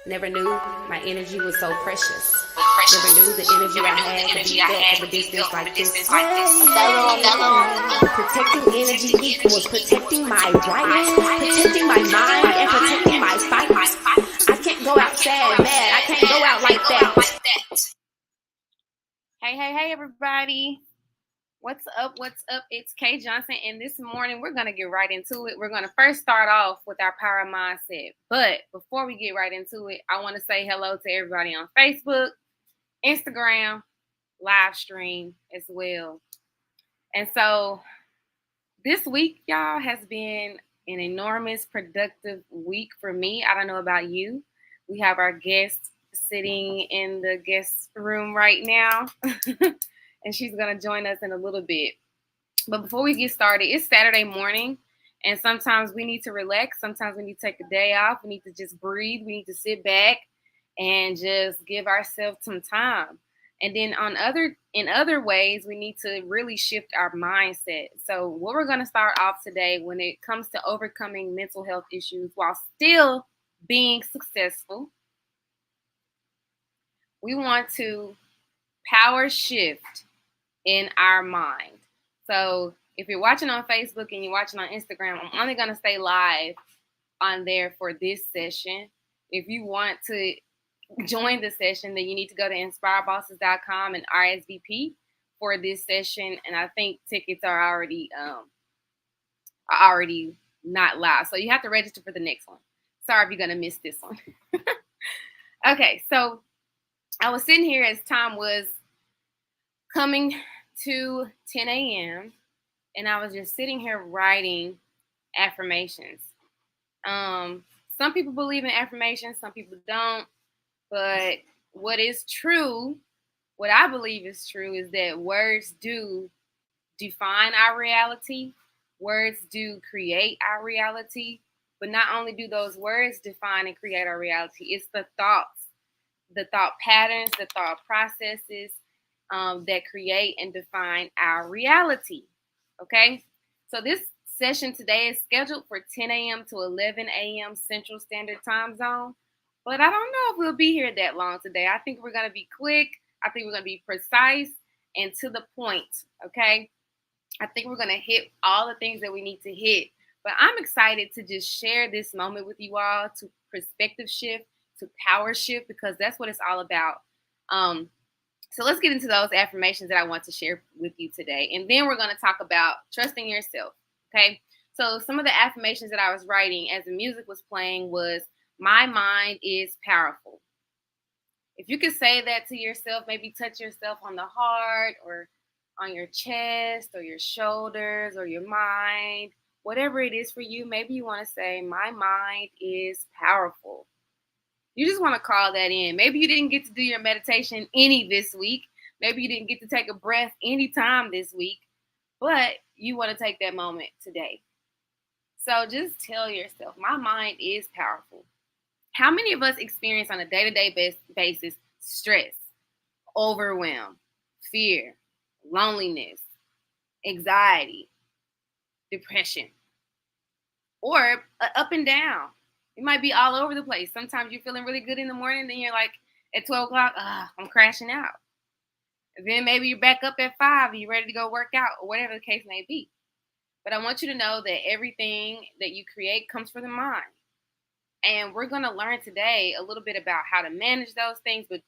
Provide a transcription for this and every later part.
Never knew my energy was so precious. Never knew the energy I had to be felt from a distance like this. Protecting energy equals protecting my right, protecting my mind, and protecting my sight. I can't go out sad, mad. I can't go out like that. Hey, everybody. What's up? It's Kay Johnson, and this morning we're going to get right into it. We're going to first start off with our power mindset. But before we get right into it, I want to say hello to everybody on Facebook, Instagram, live stream as well. And so this week, y'all, has been an enormous productive week for me. I don't know about you. We have our guest sitting in the guest room right now. And she's going to join us in a little bit. But before we get started, it's Saturday morning, and sometimes we need to relax. Sometimes we need to take a day off. We need to just breathe. We need to sit back and just give ourselves some time. And then in other ways, we need to really shift our mindset. So what we're going to start off today when it comes to overcoming mental health issues while still being successful, we want to power shift in our mind. So if you're watching on Facebook and you're watching on Instagram, I'm only going to stay live on there for this session. If you want to join the session, then you need to go to inspirebosses.com and RSVP for this session. And I think tickets are already not live. So you have to register for the next one. Sorry if you're going to miss this one. Okay, so I was sitting here as time was coming to 10 a.m. and I was just sitting here writing affirmations. Some people believe in affirmations, some people don't. But what is true, what I believe is true, is that words do define our reality. Words do create our reality. But not only do those words define and create our reality, it's the thoughts, the thought patterns, the thought processes that create and define our reality. Okay? So this session today is scheduled for 10 a.m. to 11 a.m. Central Standard Time Zone. But I don't know if we'll be here that long today. I think we're going to be quick. I think we're going to be precise and to the point. Okay? I think we're going to hit all the things that we need to hit. But I'm excited to just share this moment with you all, to perspective shift, to power shift, because that's what it's all about. So let's get into those affirmations that I want to share with you today. And then we're going to talk about trusting yourself. Okay. So some of the affirmations that I was writing as the music was playing was, my mind is powerful. If you could say that to yourself, maybe touch yourself on the heart or on your chest or your shoulders or your mind, whatever it is for you, maybe you want to say, my mind is powerful. You just want to call that in. Maybe you didn't get to do your meditation any this week. Maybe you didn't get to take a breath any time this week, but you want to take that moment today. So just tell yourself, my mind is powerful. How many of us experience on a day-to-day basis stress, overwhelm, fear, loneliness, anxiety, depression, or up and down? It might be all over the place. Sometimes you're feeling really good in the morning, then you're like at 12 o'clock, I'm crashing out. And then maybe you're back up at 5 and you're ready to go work out, or whatever the case may be. But I want you to know that everything that you create comes from the mind. And we're going to learn today a little bit about how to manage those things, but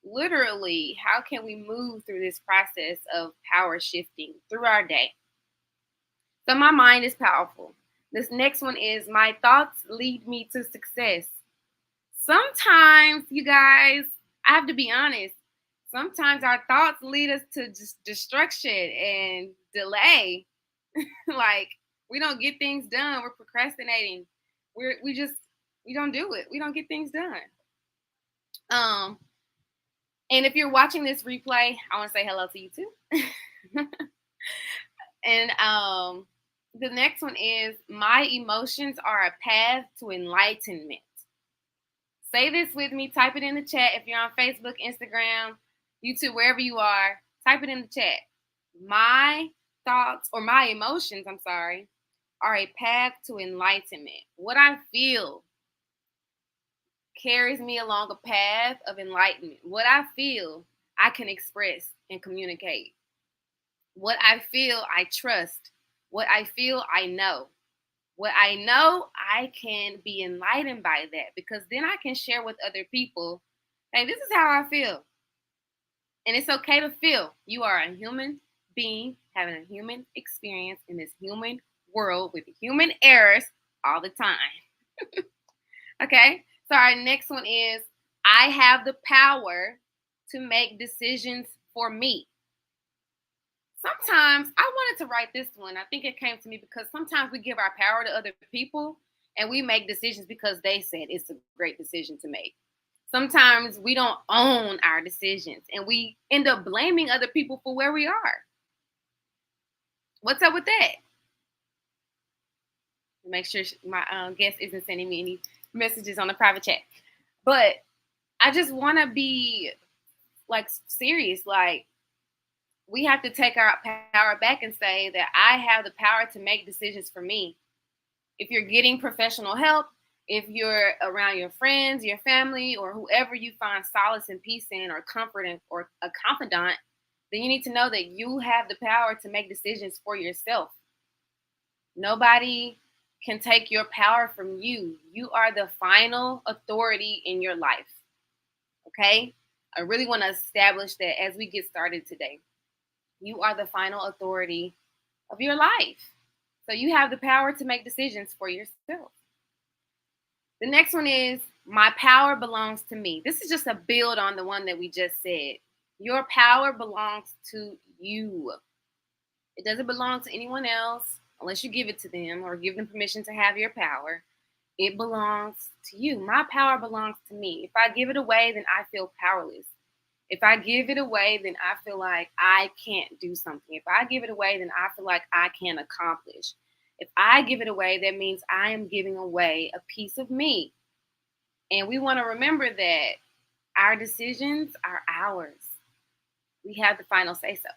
literally, how can we move through this process of power shifting through our day? So my mind is powerful. This next one is, my thoughts lead me to success. Sometimes, you guys, I have to be honest, sometimes our thoughts lead us to just destruction and delay. Like, we don't get things done. We're procrastinating. We don't do it. We don't get things done. And if you're watching this replay, I want to say hello to you too. And the next one is, my emotions are a path to enlightenment. Say this with me. Type it in the chat. If you're on Facebook, Instagram, YouTube, wherever you are, type it in the chat. My emotions, are a path to enlightenment. What I feel carries me along a path of enlightenment. What I feel, I can express and communicate. What I feel, I trust. What I feel, I know. What I know, I can be enlightened by that, because then I can share with other people, hey, this is how I feel. And it's okay to feel. You are a human being having a human experience in this human world with human errors all the time. Okay? So our next one is, I have the power to make decisions for me. Sometimes I wanted to write this one. I think it came to me because sometimes we give our power to other people and we make decisions because they said it's a great decision to make. Sometimes we don't own our decisions and we end up blaming other people for where we are. What's up with that? Make sure my guest isn't sending me any messages on the private chat. But I just want to be like serious. Like, we have to take our power back and say that I have the power to make decisions for me. If you're getting professional help, if you're around your friends, your family, or whoever you find solace and peace in, or comfort in, or a confidant, then you need to know that you have the power to make decisions for yourself. Nobody can take your power from you. You are the final authority in your life. Okay? I really want to establish that as we get started today. You are the final authority of your life. So you have the power to make decisions for yourself. The next one is, my power belongs to me. This is just a build on the one that we just said. Your power belongs to you. It doesn't belong to anyone else unless you give it to them or give them permission to have your power. It belongs to you. My power belongs to me. If I give it away, then I feel powerless. If I give it away, then I feel like I can't do something. If I give it away, then I feel like I can't accomplish. If I give it away, that means I am giving away a piece of me. And we want to remember that our decisions are ours. We have the final say so.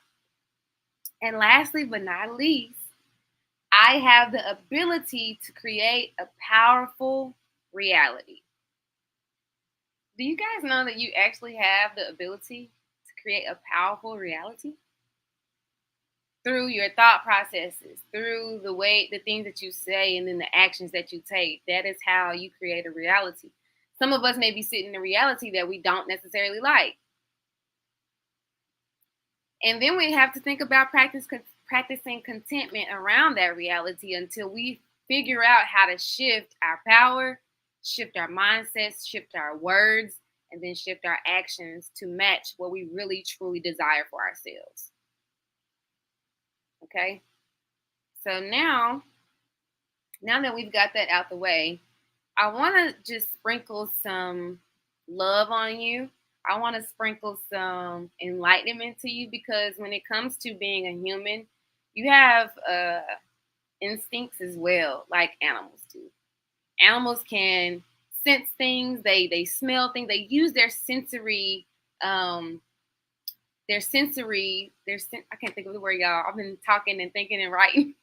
And lastly, but not least, I have the ability to create a powerful reality. Do you guys know that you actually have the ability to create a powerful reality? Through your thought processes, through the things that you say, and then the actions that you take. That is how you create a reality. Some of us may be sitting in a reality that we don't necessarily like. And then we have to think about practicing contentment around that reality until we figure out how to shift our power, shift our mindsets, shift our words, and then shift our actions to match what we really truly desire for ourselves. Okay? So now that we've got that out the way, I want to just sprinkle some love on you. I want to sprinkle some enlightenment to you, because when it comes to being a human, you have instincts as well, like animals do. Animals can sense things, they smell things, they use their sensory, I can't think of the word, y'all. I've been talking and thinking and writing.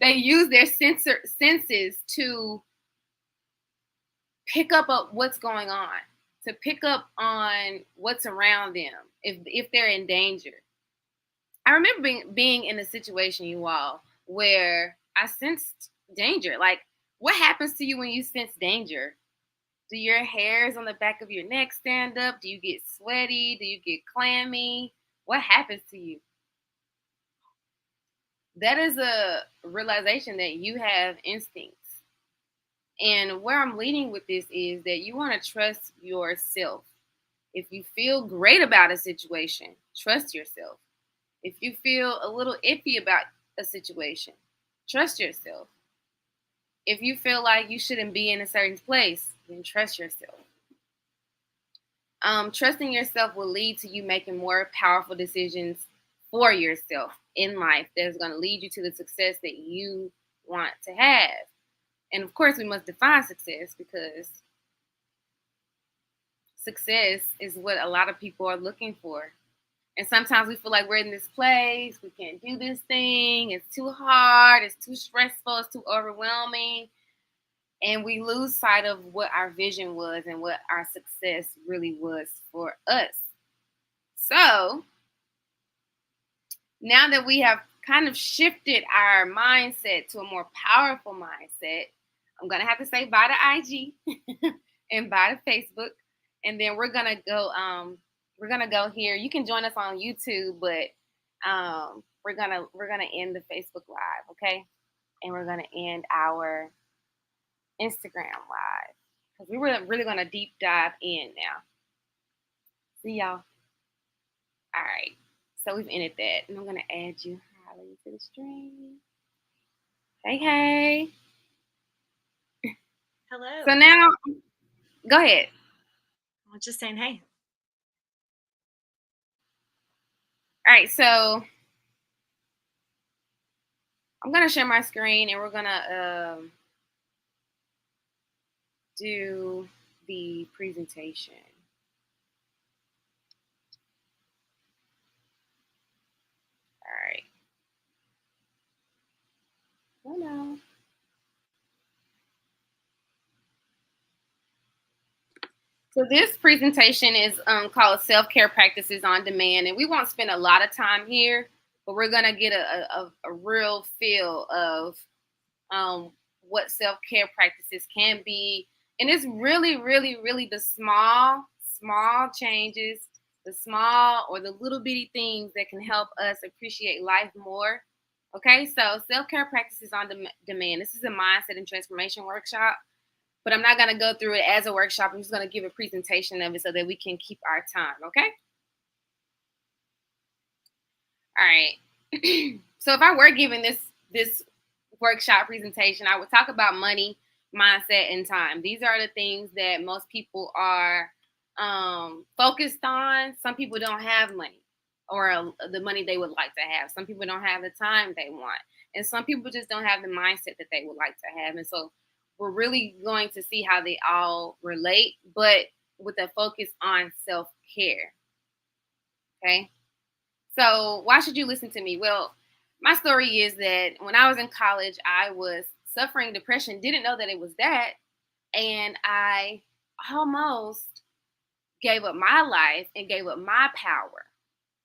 They use their senses to pick up what's going on, to pick up on what's around them if they're in danger. I remember being in a situation, you all, where I sensed danger. Like, what happens to you when you sense danger? Do your hairs on the back of your neck stand up? Do you get sweaty? Do you get clammy? What happens to you? That is a realization that you have instincts. And where I'm leading with this is that you want to trust yourself. If you feel great about a situation, trust yourself. If you feel a little iffy about a situation, trust yourself. If you feel like you shouldn't be in a certain place, then trust yourself. Trusting yourself will lead to you making more powerful decisions for yourself in life that is going to lead you to the success that you want to have. And of course, we must define success, because success is what a lot of people are looking for. And sometimes we feel like we're in this place, we can't do this thing, it's too hard, it's too stressful, it's too overwhelming. And we lose sight of what our vision was and what our success really was for us. So now that we have kind of shifted our mindset to a more powerful mindset, I'm going to have to say bye to IG and bye to Facebook. And then we're going to go here. You can join us on YouTube, but we're going to end the Facebook Live, okay? And we're going to end our Instagram Live because we were really going to deep dive in now. See y'all. All right. So we've ended that. And I'm going to add you, Holly, to the stream. Hey, hey. Hello. So now, go ahead. I was just saying, hey. All right. So I'm going to share my screen and we're going to do the presentation. All right. Oh, no. So this presentation is called Self-Care Practices on Demand, and we won't spend a lot of time here, but we're going to get a real feel of what self-care practices can be. And it's really, really, really the small changes, the small or the little bitty things that can help us appreciate life more. Okay, so self-care practices on demand. This is a mindset and transformation workshop. But I'm not going to go through it as a workshop. I'm just going to give a presentation of it so that we can keep our time, okay? All right. So if I were giving this workshop presentation, I would talk about money, mindset, and time. These are the things that most people are focused on. Some people don't have money or the money they would like to have. Some people don't have the time they want. And some people just don't have the mindset that they would like to have. And so we're really going to see how they all relate, but with a focus on self-care. Okay? So why should you listen to me? Well, my story is that when I was in college, I was suffering depression, didn't know that it was that, and I almost gave up my life and gave up my power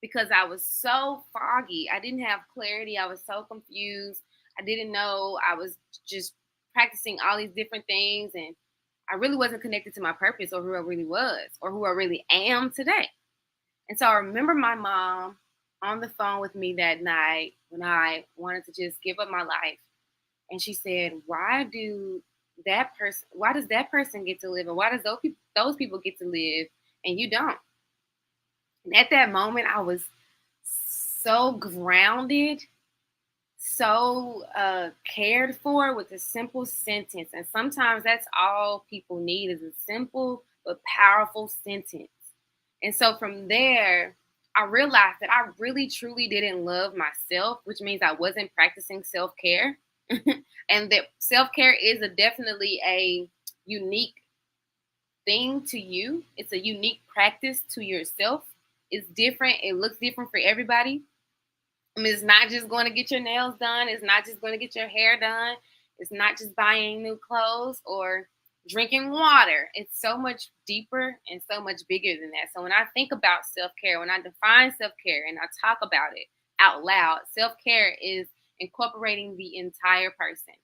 because I was so foggy. I didn't have clarity. I was so confused. I didn't know. I was just practicing all these different things, and I really wasn't connected to my purpose or who I really was or who I really am today. And so I remember my mom on the phone with me that night when I wanted to just give up my life. And she said, why does that person get to live? And why does those people get to live and you don't? And at that moment, I was so grounded, so cared for with a simple sentence. And sometimes that's all people need is a simple but powerful sentence. And so from there, I realized that I really truly didn't love myself, which means I wasn't practicing self-care. And that self-care is definitely a unique thing to you. It's a unique practice to yourself. It's different. It looks different for everybody. I mean, it's not just going to get your nails done. It's not just going to get your hair done. It's not just buying new clothes or drinking water. It's so much deeper and so much bigger than that. So when I think about self-care, when I define self-care and I talk about it out loud, self-care is incorporating the entire person.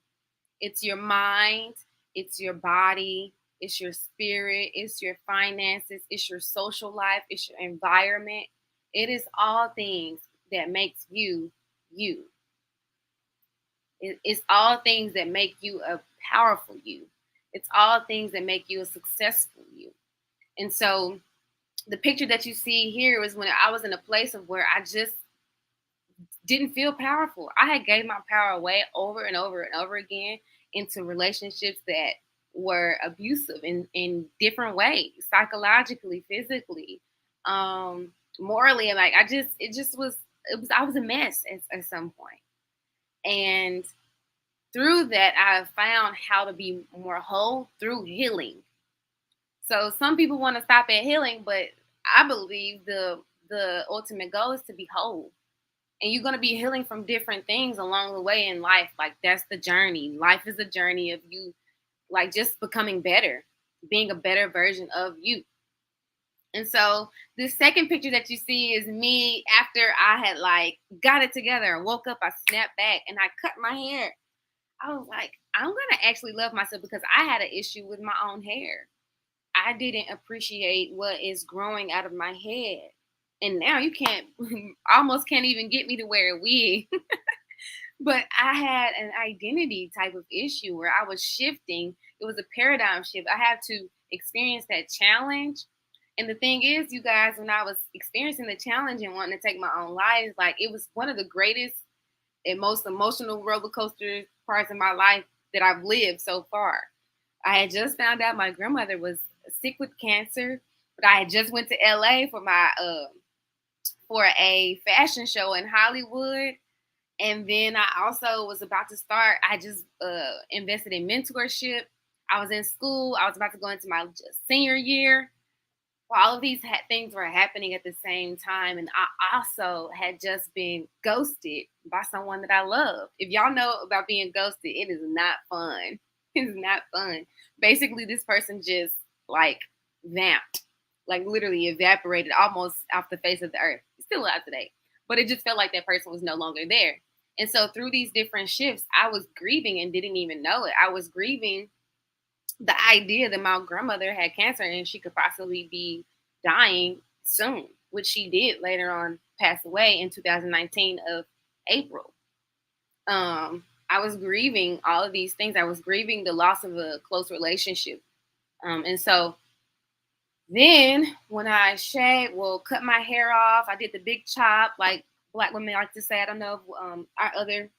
It's your mind, it's your body, it's your spirit, it's your finances, it's your social life, it's your environment. It is all things that makes you you. It's all things that make you a powerful you. It's all things that make you a successful you. And so the picture that you see here was when I was in a place of where I just didn't feel powerful. I had gave my power away over and over and over again into relationships that were abusive in different ways, psychologically, physically, morally. And like I was a mess at some point. And through that, I found how to be more whole through healing. So some people want to stop at healing, but I believe the ultimate goal is to be whole. And you're going to be healing from different things along the way in life. Like that's the journey. Life is a journey of you like just becoming better, being a better version of you. And so this second picture that you see is me after I had like got it together and woke up, I snapped back and I cut my hair. I was like, I'm going to actually love myself because I had an issue with my own hair. I didn't appreciate what is growing out of my head. And now you can't, almost can't even get me to wear a wig. But I had an identity type of issue where I was shifting. It was a paradigm shift. I had to experience that challenge. And the thing is, you guys, when I was experiencing the challenge and wanting to take my own life, like it was one of the greatest and most emotional roller coaster parts of my life that I've lived so far. I had just found out my grandmother was sick with cancer, but I had just went to LA for my for a fashion show in Hollywood. And then I also was about to start, I just invested in mentorship. I was in school. I was about to go into my senior year. Well, all of these things were happening at the same time. And I also had just been ghosted by someone that I love. If y'all know about being ghosted, it is not fun. It is not fun. Basically, this person just like vamped, like literally evaporated almost off the face of the earth. It's still alive today, but it just felt like that person was no longer there. And so through these different shifts, I was grieving and didn't even know it. I was grieving the idea that my grandmother had cancer and she could possibly be dying soon, which she did later on pass away in 2019 of April. I was grieving all of these things. I was grieving the loss of a close relationship. And so then when I cut my hair off, I did the big chop, like Black women like to say. I don't know if our other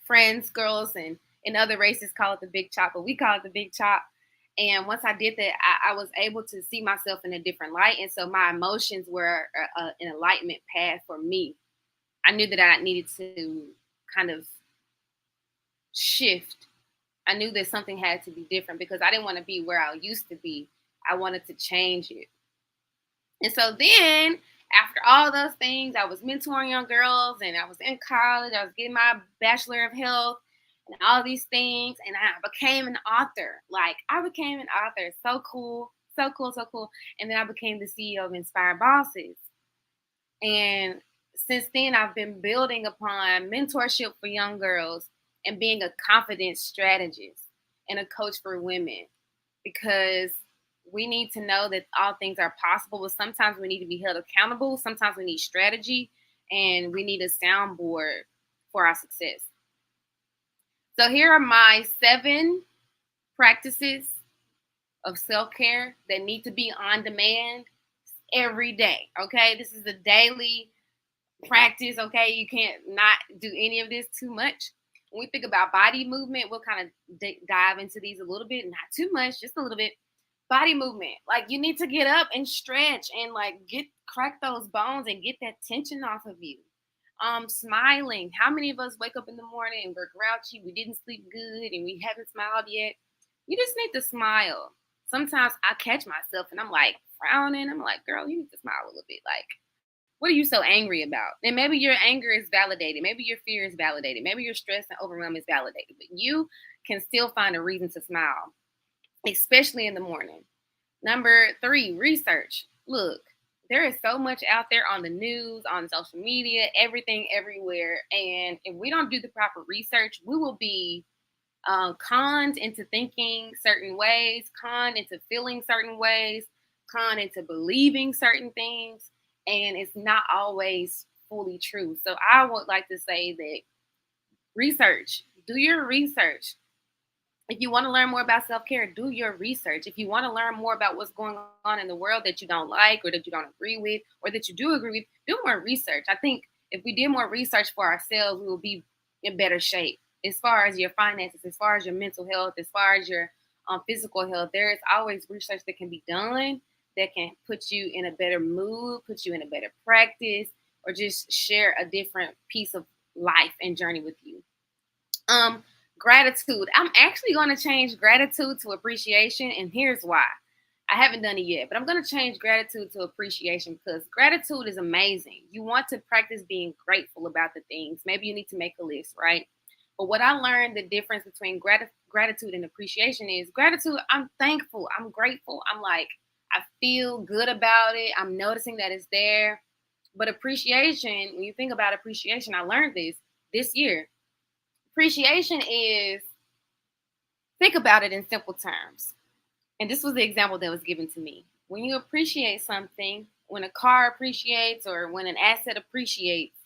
friends, girls, and in other races call it the big chop, but we call it the big chop. And once I did that, I was able to see myself in a different light. And so my emotions were an enlightenment path for me. I knew that I needed to kind of shift. I knew that something had to be different because I didn't want to be where I used to be. I wanted to change it. And so then after all those things, I was mentoring young girls and I was in college. I was getting my Bachelor of Health and all these things. And I became an author. Like I became an author. So cool. So cool. So cool. And then I became the CEO of Inspired Bosses. And since then, I've been building upon mentorship for young girls and being a confidence strategist and a coach for women, because we need to know that all things are possible, but sometimes we need to be held accountable. Sometimes we need strategy and we need a soundboard for our success. So here are my 7 practices of self-care that need to be on demand every day. Okay, this is a daily practice. Okay, you can't not do any of this too much. When we think about body movement, we'll kind of dive into these a little bit, not too much, just a little bit. Body movement, like you need to get up and stretch and like crack those bones and get that tension off of you. Smiling. How many of us wake up in the morning and we're grouchy, we didn't sleep good, and we haven't smiled yet? You just need to smile. Sometimes I catch myself and I'm like frowning. I'm like, girl, you need to smile a little bit. Like, what are you so angry about? And maybe your anger is validated. Maybe your fear is validated. Maybe your stress and overwhelm is validated. But you can still find a reason to smile, especially in the morning. Number 3, research. Look, there is so much out there on the news, on social media, everything, everywhere. And if we don't do the proper research, we will be conned into thinking certain ways, conned into feeling certain ways, conned into believing certain things. And it's not always fully true. So I would like to say that research, do your research. If you want to learn more about self-care, do your research. If you want to learn more about what's going on in the world that you don't like or that you don't agree with or that you do agree with, do more research. I think if we did more research for ourselves, we will be in better shape. As far as your finances, as far as your mental health, as far as your physical health, there is always research that can be done that can put you in a better mood, put you in a better practice, or just share a different piece of life and journey with you. Gratitude. I'm actually going to change gratitude to appreciation, and here's why. I haven't done it yet, but I'm going to change gratitude to appreciation because gratitude is amazing. You want to practice being grateful about the things. Maybe you need to make a list, right? But what I learned, the difference between gratitude and appreciation is gratitude. I'm thankful. I'm grateful. I'm like, I feel good about it. I'm noticing that it's there. But appreciation, when you think about appreciation, I learned this year. Appreciation is, think about it in simple terms. And this was the example that was given to me. When you appreciate something, when a car appreciates or when an asset appreciates,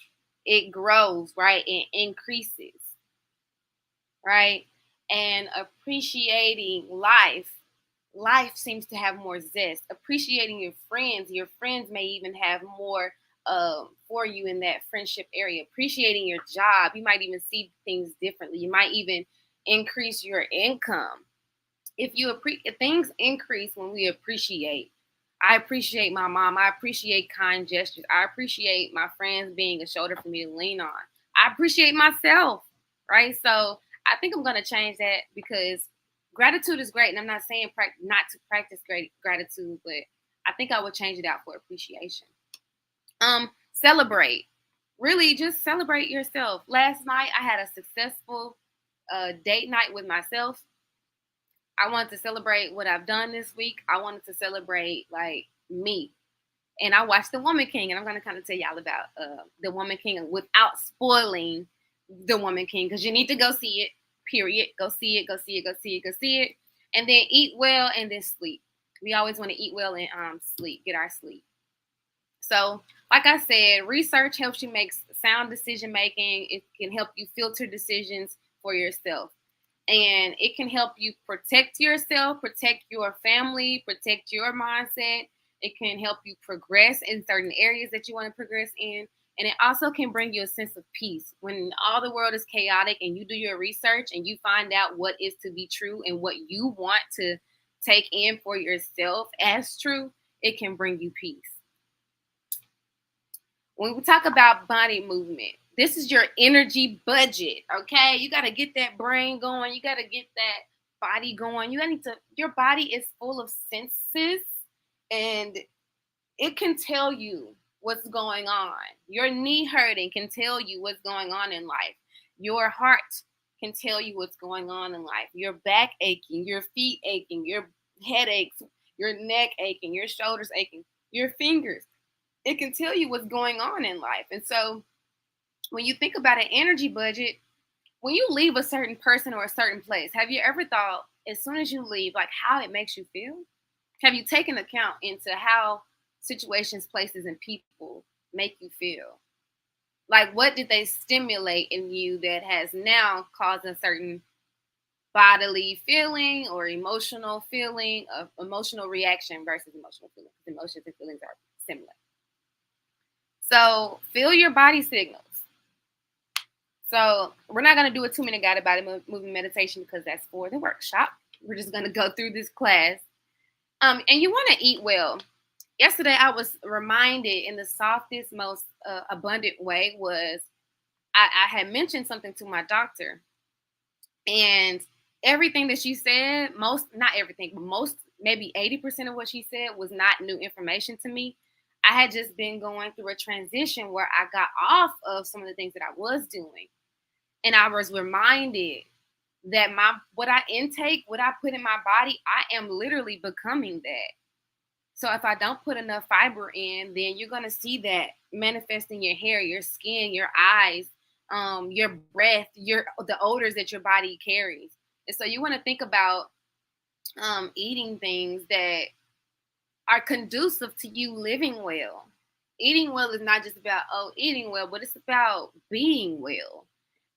it grows, right? It increases, right? And appreciating life seems to have more zest. Appreciating your friends may even have more for you in that friendship area. Appreciating your job, you might even see things differently. You might even increase your income. If things increase when we appreciate. I appreciate my mom. I appreciate kind gestures. I appreciate my friends being a shoulder for me to lean on. I appreciate myself, right? So I think I'm going to change that because gratitude is great. And I'm not saying not to practice gratitude, but I think I would change it out for appreciation. Celebrate. Really just celebrate yourself. Last night I had a successful date night with myself. I wanted to celebrate what I've done this week. I wanted to celebrate like me. And I watched The Woman King, and I'm going to kind of tell y'all about The Woman King without spoiling The Woman King, because you need to go see it, period. Go see it, go see it, go see it, go see it. And then eat well and then sleep. We always want to eat well and sleep, get our sleep. So, like I said, research helps you make sound decision making. It can help you filter decisions for yourself. And it can help you protect yourself, protect your family, protect your mindset. It can help you progress in certain areas that you want to progress in. And it also can bring you a sense of peace. When all the world is chaotic and you do your research and you find out what is to be true and what you want to take in for yourself as true, it can bring you peace. When we talk about body movement, this is your energy budget, okay? You got to get that brain going. You got to get that body going. Your body is full of senses, and it can tell you what's going on. Your knee hurting can tell you what's going on in life. Your heart can tell you what's going on in life. Your back aching, your feet aching, your head aches, your neck aching, your shoulders aching, your fingers. It can tell you what's going on in life. And so when you think about an energy budget, when you leave a certain person or a certain place, have you ever thought, as soon as you leave, like how it makes you feel? Have you taken account into how situations, places, and people make you feel? Like, what did they stimulate in you that has now caused a certain bodily feeling or emotional feeling, of emotional reaction versus emotional feeling? Emotions and feelings are similar. So feel your body signals. So we're not going to do a 2-minute guided body movement meditation because that's for the workshop. We're just going to go through this class. And you want to eat well. Yesterday, I was reminded in the softest, most abundant way was I had mentioned something to my doctor. And everything that she said, not everything, but most, maybe 80% of what she said was not new information to me. I had just been going through a transition where I got off of some of the things that I was doing. And I was reminded that what I intake, what I put in my body, I am literally becoming that. So if I don't put enough fiber in, then you're going to see that manifest in your hair, your skin, your eyes, your breath, the odors that your body carries. And so you want to think about eating things that are conducive to you living well. Eating well is not just about, eating well, but it's about being well.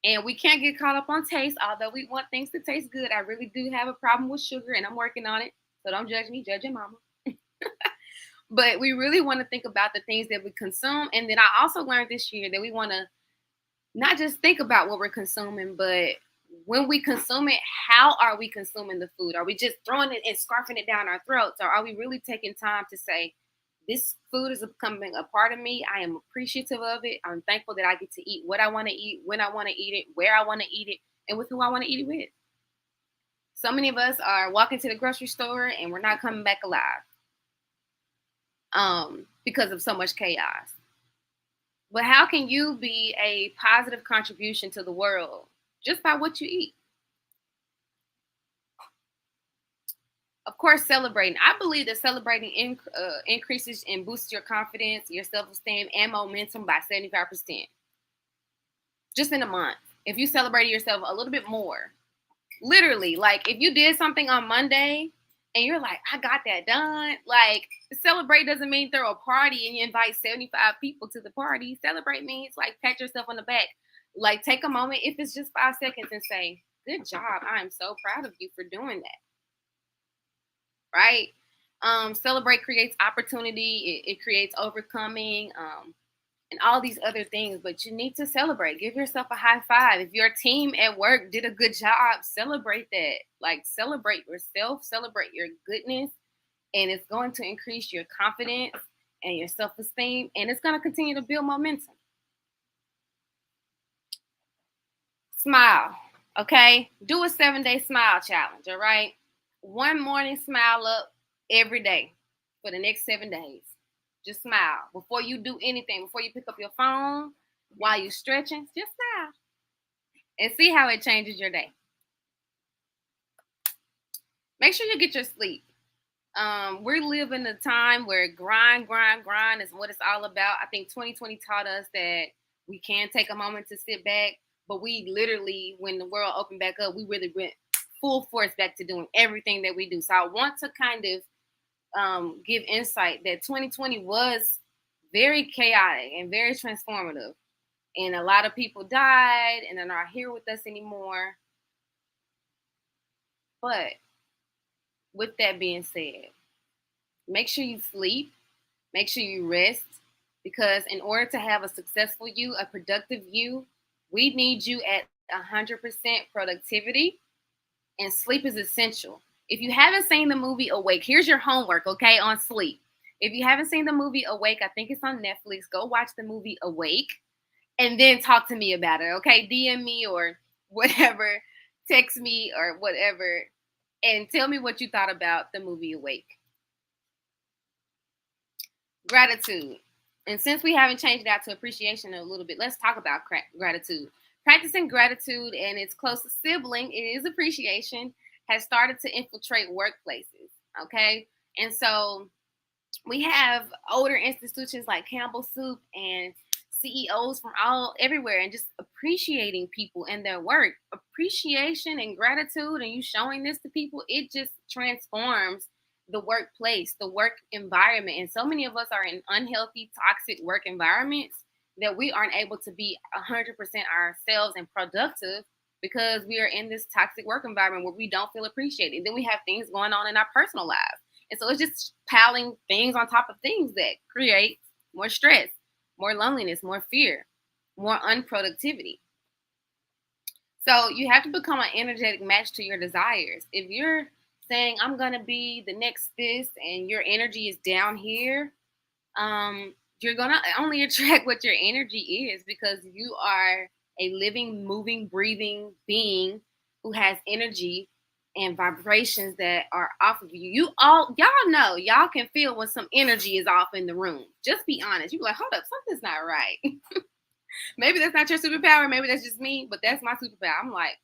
And we can't get caught up on taste, although we want things to taste good. I really do have a problem with sugar, and I'm working on it. So don't judge me, judge your mama. But we really want to think about the things that we consume. And then I also learned this year that we want to not just think about what we're consuming, but when we consume it, how are we consuming the food? Are we just throwing it and scarfing it down our throats? Or are we really taking time to say, this food is becoming a part of me. I am appreciative of it. I'm thankful that I get to eat what I want to eat, when I want to eat it, where I want to eat it, and with who I want to eat it with. So many of us are walking to the grocery store and we're not coming back alive because of so much chaos. But how can you be a positive contribution to the world just by what you eat. Of course, celebrating. I believe that celebrating increases and boosts your confidence, your self-esteem, and momentum by 75%. Just in a month. If you celebrated yourself a little bit more. Literally, like if you did something on Monday and you're like, I got that done. Like, celebrate doesn't mean throw a party and you invite 75 people to the party. Celebrate means like pat yourself on the back. Like, take a moment, if it's just 5 seconds, and say, good job. I am so proud of you for doing that. Right? Celebrate creates opportunity. It creates overcoming and all these other things. But you need to celebrate. Give yourself a high five. If your team at work did a good job, celebrate that. Like, celebrate yourself. Celebrate your goodness. And it's going to increase your confidence and your self-esteem. And it's going to continue to build momentum. Smile. Okay? Do a 7-day smile challenge. All right? One morning, smile up every day for the next 7 days. Just smile. Before you do anything, before you pick up your phone, while you're stretching, just smile. And see how it changes your day. Make sure you get your sleep. We live in a time where grind is what it's all about. I think 2020 taught us that we can take a moment to sit back, but we literally, when the world opened back up, we really went full force back to doing everything that we do. So I want to kind of give insight that 2020 was very chaotic and very transformative. And a lot of people died and are not here with us anymore. But with that being said, make sure you sleep, make sure you rest, because in order to have a successful you, a productive you, we need you at 100% productivity, and sleep is essential. If you haven't seen the movie Awake, here's your homework, okay, on sleep. If you haven't seen the movie Awake, I think it's on Netflix, go watch the movie Awake and then talk to me about it, okay? DM me or whatever, text me or whatever, and tell me what you thought about the movie Awake. Gratitude. And since we haven't changed it out to appreciation a little bit, let's talk about gratitude. Practicing gratitude and its closest sibling, it is appreciation, has started to infiltrate workplaces, okay? And so we have older institutions like Campbell Soup and CEOs from everywhere, and just appreciating people and their work. Appreciation and gratitude, and you showing this to people, it just transforms the workplace, the work environment. And so many of us are in unhealthy, toxic work environments that we aren't able to be 100% ourselves and productive because we are in this toxic work environment where we don't feel appreciated. Then we have things going on in our personal lives. And so it's just piling things on top of things that create more stress, more loneliness, more fear, more unproductivity. So you have to become an energetic match to your desires. If you're saying, I'm going to be the next this, and your energy is down here, you're going to only attract what your energy is, because you are a living, moving, breathing being who has energy and vibrations that are off of you. Y'all know, y'all can feel when some energy is off in the room. Just be honest. You're like, hold up, something's not right. Maybe that's not your superpower. Maybe that's just me, but that's my superpower. I'm like,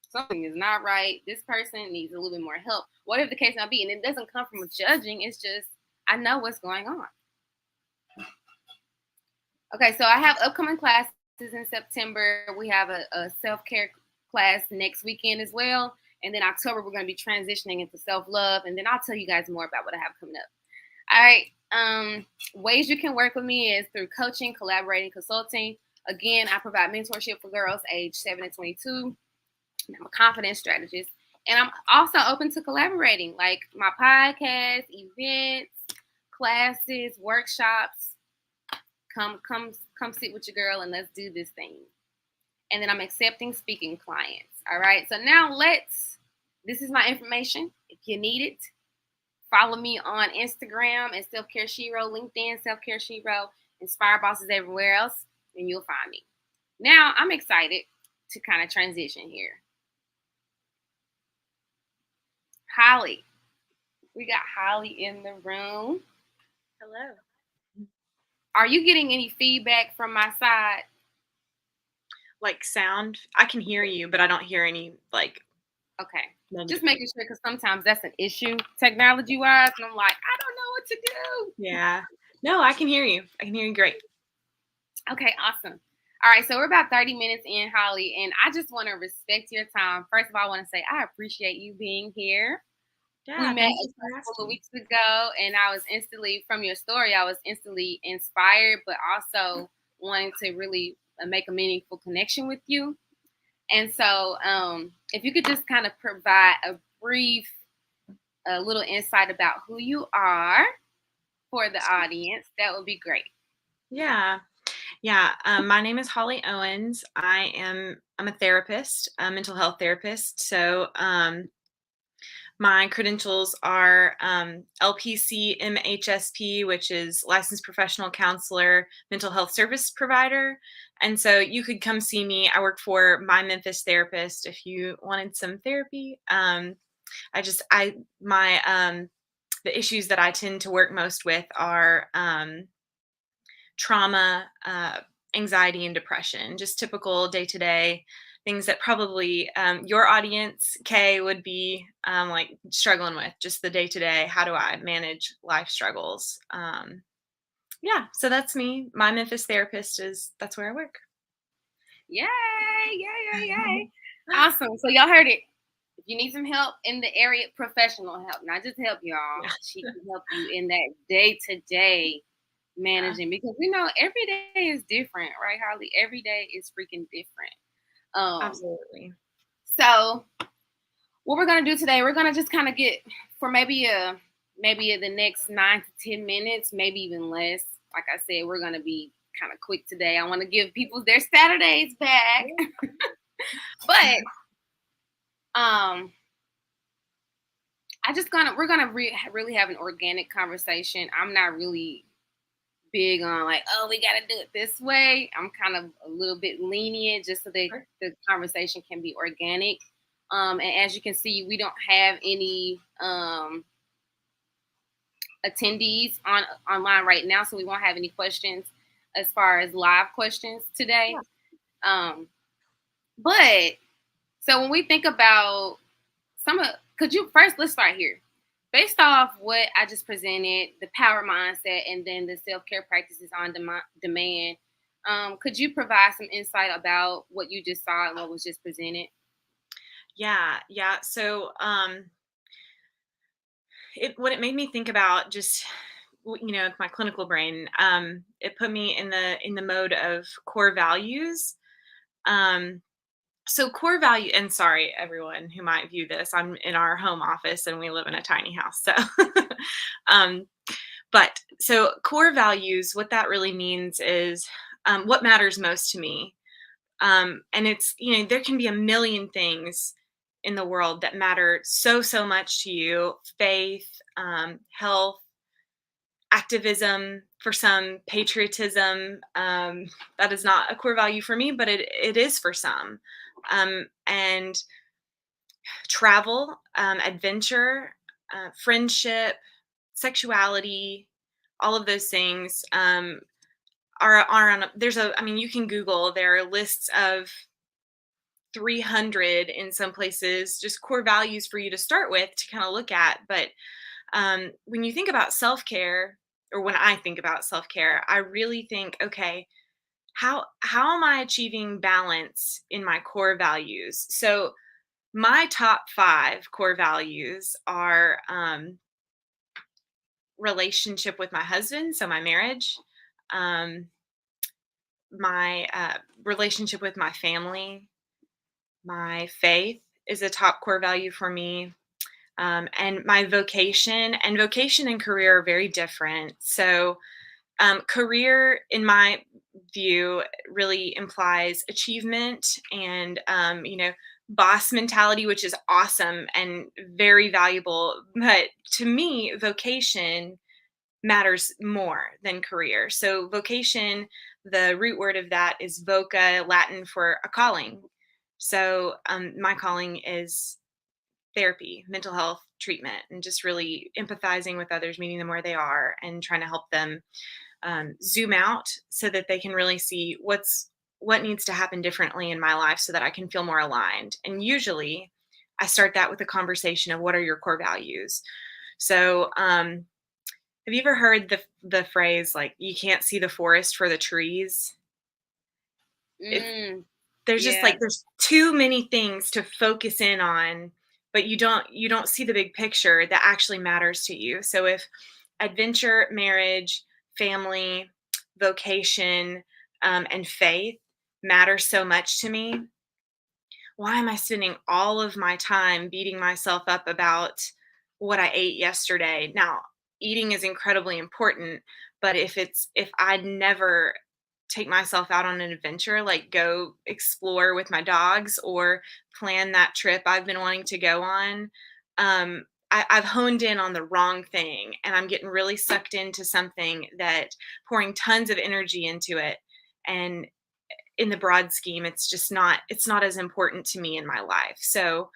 something is not right. This person needs a little bit more help. Whatever the case might be. And it doesn't come from judging. It's just, I know what's going on. Okay, so I have upcoming classes in September. We have a self-care class next weekend as well. And then October, we're going to be transitioning into self-love. And then I'll tell you guys more about what I have coming up. All right. Ways you can work with me is through coaching, collaborating, consulting. Again, I provide mentorship for girls age 7 to 22. I'm a confidence strategist. And I'm also open to collaborating, like my podcast, events, classes, workshops. Come sit with your girl and let's do this thing. And then I'm accepting speaking clients. All right. So now this is my information. If you need it, follow me on Instagram at Self Care Shero, LinkedIn, Self Care Shero, Inspire Bosses everywhere else, and you'll find me. Now I'm excited to kind of transition here. Holly. We got Holly in the room. Hello. Are you getting any feedback from my side? like sound. I can hear you, but I don't hear any like Okay. Just negative. making sure because sometimes that's an issue technology wise. And I'm like, I don't know what to do. Yeah. No, I can hear you. I can hear you great. Okay, awesome. All right, so we're about 30 minutes in, Holly, and I just want to respect your time. First of all, I want to say I appreciate you being here. We Yeah, met thank a you for couple of asking. weeks ago, and I was instantly, from your story, I was instantly inspired, but also wanting to really make a meaningful connection with you. And so, if you could just kind of provide a brief, a little insight about who you are for the audience, that would be great. Yeah. Yeah. My name is Holly Owens. I'm a therapist, a mental health therapist. So my credentials are LPC MHSP, which is licensed professional counselor, mental health service provider. And so you could come see me. I work for My Memphis Therapist if you wanted some therapy. I just I my The issues that I tend to work most with are trauma, anxiety, and depression, just typical day to day things that probably your audience, Kay, would be like struggling with just the day to day. How do I manage life struggles? Yeah, so that's me. My Memphis Therapist that's where I work. Yay, yay, yay, yay. Awesome. So y'all heard it. If you need some help in the area, professional help, not just help y'all. Yeah, She can help you in that day-to-day yeah, managing because we know every day is different, right, Holly? Every day is freaking different. Um, absolutely. so what we're gonna do today, we're gonna just kind of get for maybe the next 9 to 10 minutes, maybe even less. Like I said, we're gonna be kind of quick today. I want to give people their Saturdays back, but I just we're gonna really have an organic conversation. I'm not really big on like, oh, we gotta do it this way. I'm kind of a little bit lenient just so that the conversation can be organic. And as you can see, we don't have any attendees online right now, so we won't have any questions as far as live questions today. But so when we think about could you first, let's start here. Based off what I just presented, the power mindset, and then the self-care practices on demand, could you provide some insight about what you just saw and what was just presented? Yeah. So what it made me think about, just my clinical brain, it put me in the mode of core values. um so core value, and sorry everyone who might view this, I'm in our home office and we live in a tiny house, so um but so core values, what that really means is what matters most to me. And it's, there can be a million things in the world that matter so much to you: faith, health, activism, for some patriotism. That is not a core value for me, but it is for some. And travel, adventure, friendship, sexuality, all of those things are on I mean, you can Google, there are lists of 300 in some places, just core values for you to start with to kind of look at. But when you think about self-care, or when I think about self-care, I really think, okay, how am I achieving balance in my core values? So my top 5 core values are relationship with my husband, so my marriage, um, my relationship with my family, my faith is a top core value for me. And my vocation and career are very different. So, career, in my view, really implies achievement and, boss mentality, which is awesome and very valuable. But to me, vocation matters more than career. So, vocation, the root word of that is voca, Latin for a calling. So, my calling is therapy, mental health treatment, and just really empathizing with others, meeting them where they are, and trying to help them zoom out so that they can really see what needs to happen differently in my life so that I can feel more aligned. And usually I start that with a conversation of what are your core values. So, have you ever heard the phrase like you can't see the forest for the trees? It's Mm, there's just yeah. like there's too many things to focus in on, but you don't see the big picture that actually matters to you. So if adventure, marriage, family, vocation, and faith matter so much to me, why am I spending all of my time beating myself up about what I ate yesterday? Now, eating is incredibly important, but if I'd never take myself out on an adventure, like go explore with my dogs or plan that trip I've been wanting to go on, I've honed in on the wrong thing and I'm getting really sucked into something that pouring tons of energy into it. And in the broad scheme, it's not as important to me in my life. So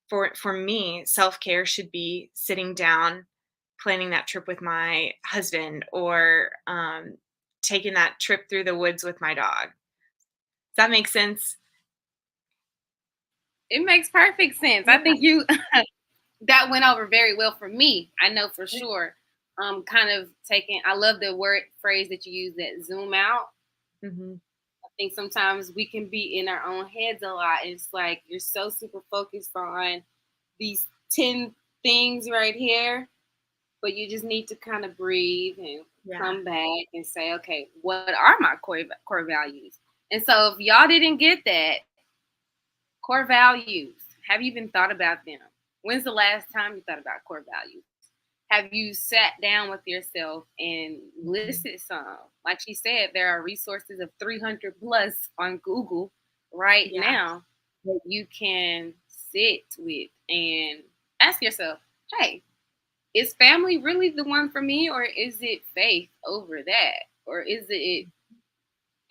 for me, self-care should be sitting down, planning that trip with my husband, or taking that trip through the woods with my dog. Does that make sense? It makes perfect sense. I Yeah. think you that went over very well for me. I know for sure. Kind of taking. I love the word phrase that you use, that zoom out. Mhm. I think sometimes we can be in our own heads a lot. It's like you're so super focused on these 10 things right here, but you just need to kind of breathe and Yeah. come back and say, okay, what are my core values? And so if y'all didn't get that, core values, have you even thought about them? When's the last time you thought about core values? Have you sat down with yourself and Mhm. listed some? Like she said, there are resources of 300 plus on Google right Yeah. now that you can sit with and ask yourself, hey, is family really the one for me, or is it faith over that? Or is it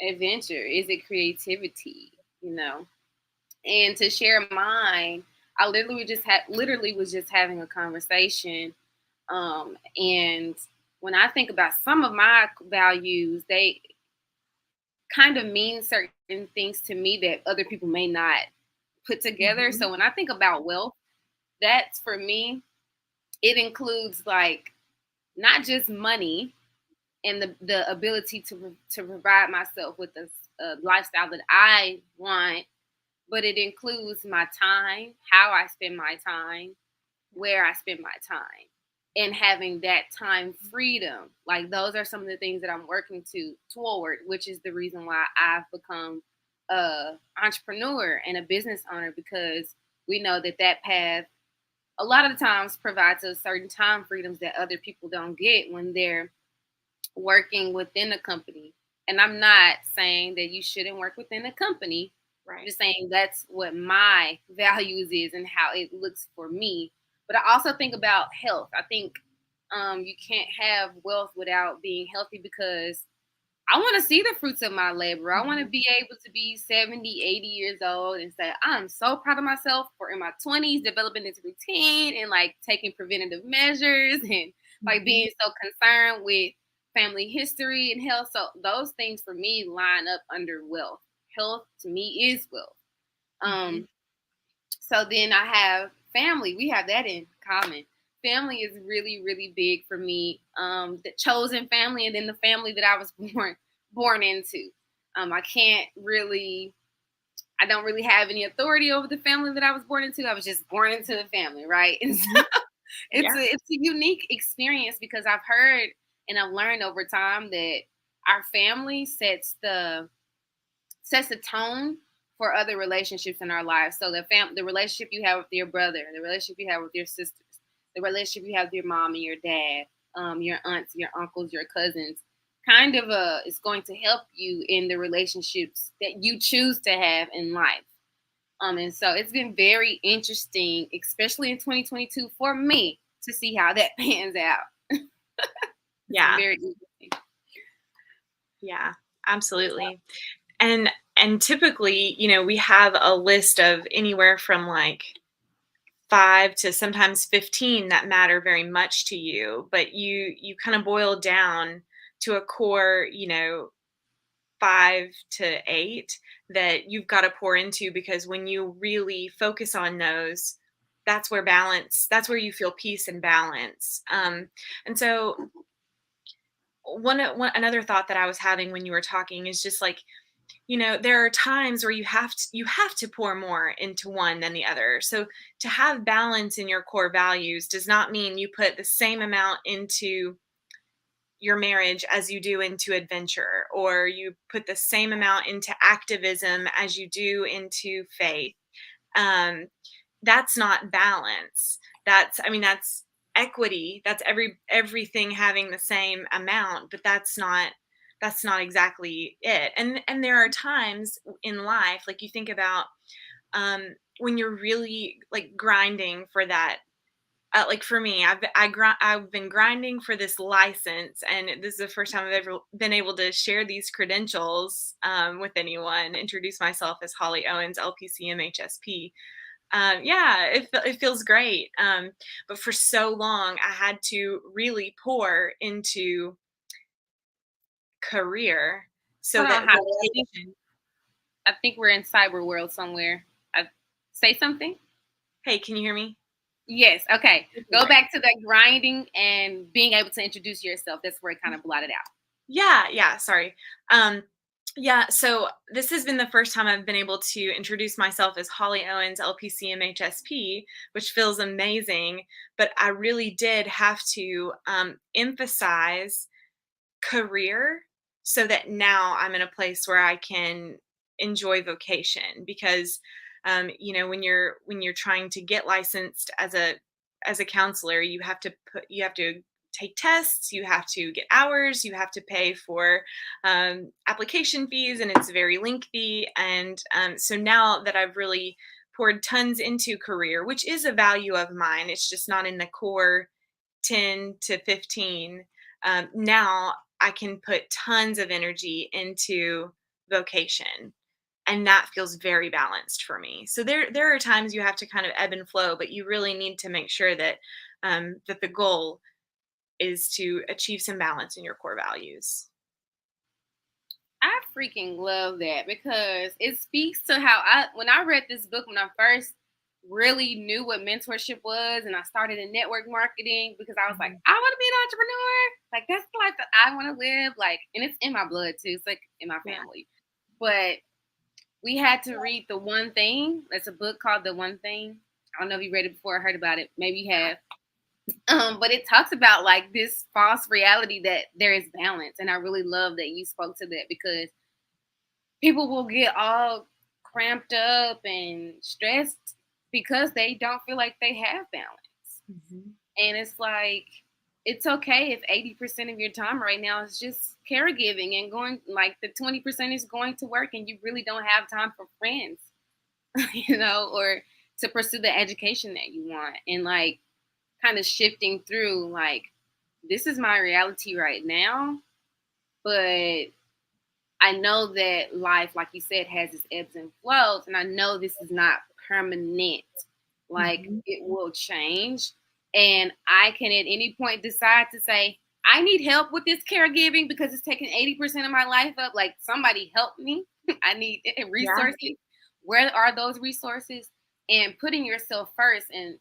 adventure? Is it creativity? You know? And to share mine, I literally was just having a conversation. And when I think about some of my values, they kind of mean certain things to me that other people may not put together. Mhm. So when I think about wealth, that's for me, it includes like not just money and the ability to provide myself with a lifestyle that I want, but it includes my time, how I spend my time, where I spend my time, and having that time freedom. Like those are some of the things that I'm working toward, which is the reason why I've become a entrepreneur and a business owner, because we know that that path a lot of the times provides us certain time freedoms that other people don't get when they're working within a company. And I'm not saying that you shouldn't work within a company. I'm Right. just saying that's what my values is and how it looks for me. But I also think about health. I think you can't have wealth without being healthy, because I want to see the fruits of my labor. I want to Mhm. be able to be 70, 80 years old and say, I'm so proud of myself for in my 20s developing this routine and like taking preventative measures and like Mhm. being so concerned with family history and health. So those things for me line up under wealth. Health to me is wealth. Mhm. Um, so then I have family. We have that in common. Family is really, really big for me. The chosen family, and then the family that I was born into. I can't really. I don't really have any authority over the family that I was born into. I was just born into the family, right? And so Mhm. it's Yeah. a unique experience, because I've heard and I've learned over time that our family sets the tone for other relationships in our lives. So the relationship you have with your brother, the relationship you have with your sisters, the relationship you have with your mom and your dad, your aunts, your uncles, your cousins, kind of is going to help you in the relationships that you choose to have in life. And so it's been very interesting, especially in 2022 for me, to see how that pans out. It's been Yeah. very interesting. Yeah. Absolutely. And and typically, we have a list of anywhere from like 5 to sometimes 15 that matter very much to you, but you kind of boil down to a core, 5 to 8 that you've got to pour into, because when you really focus on those, that's where you feel peace and balance. And so another thought that I was having when you were talking is just like, there are times where you have to pour more into one than the other. So to have balance in your core values does not mean you put the same amount into your marriage as you do into adventure, or you put the same amount into activism as you do into faith. Um, that's not balance. That's equity. That's everything having the same amount, but that's not exactly it. And there are times in life, like you think about, when you're really like grinding for that. Like for me, I've been grinding for this license, and this is the first time I've ever been able to share these credentials with anyone. Introduce myself as Holly Owens, LPC MHSP. Yeah, it feels great. But for so long, I had to really pour into career so Hold that on, Holly. I think we're in cyber world somewhere. Say something. Hey, can you hear me? Yes. Okay. Go back to that grinding and being able to introduce yourself. That's where it kind of blotted out. Yeah, sorry. Yeah, so this has been the first time I've been able to introduce myself as Holly Owens, LPC MHSP, which feels amazing. But I really did have to emphasize career so that now I'm in a place where I can enjoy vocation. Because when you're trying to get licensed as a counselor, you have to take tests, you have to get hours, you have to pay for application fees, and it's very lengthy. And so now that I've really poured tons into career, which is a value of mine, it's just not in the core 10 to 15. Now I can put tons of energy into vocation, and that feels very balanced for me. So there are times you have to kind of ebb and flow, but you really need to make sure that that the goal is to achieve some balance in your core values. I freaking love that because it speaks to how when I read this book, when I first really knew what mentorship was, and I started in network marketing because I was like, I want to be an entrepreneur. Like, that's the life that I want to live. Like, and it's in my blood too. It's like in my family. But we had to read The One Thing. That's a book called The One Thing. I don't know if you read it before or heard about it. Maybe you have. But it talks about like this false reality that there is balance. And I really love that you spoke to that, because people will get all cramped up and stressed because they don't feel like they have balance. Mm-hmm. And it's like, it's okay if 80% of your time right now is just caregiving and going, like the 20% is going to work, and you really don't have time for friends, or to pursue the education that you want. And like, kind of shifting through, like, this is my reality right now, but I know that life, like you said, has its ebbs and flows, and I know this is not permanent. Like, it will change, and I can at any point decide to say, I need help with this caregiving because it's taking 80% of my life up. Like, somebody help me. I need resources. Yeah. Where are those resources? And putting yourself first in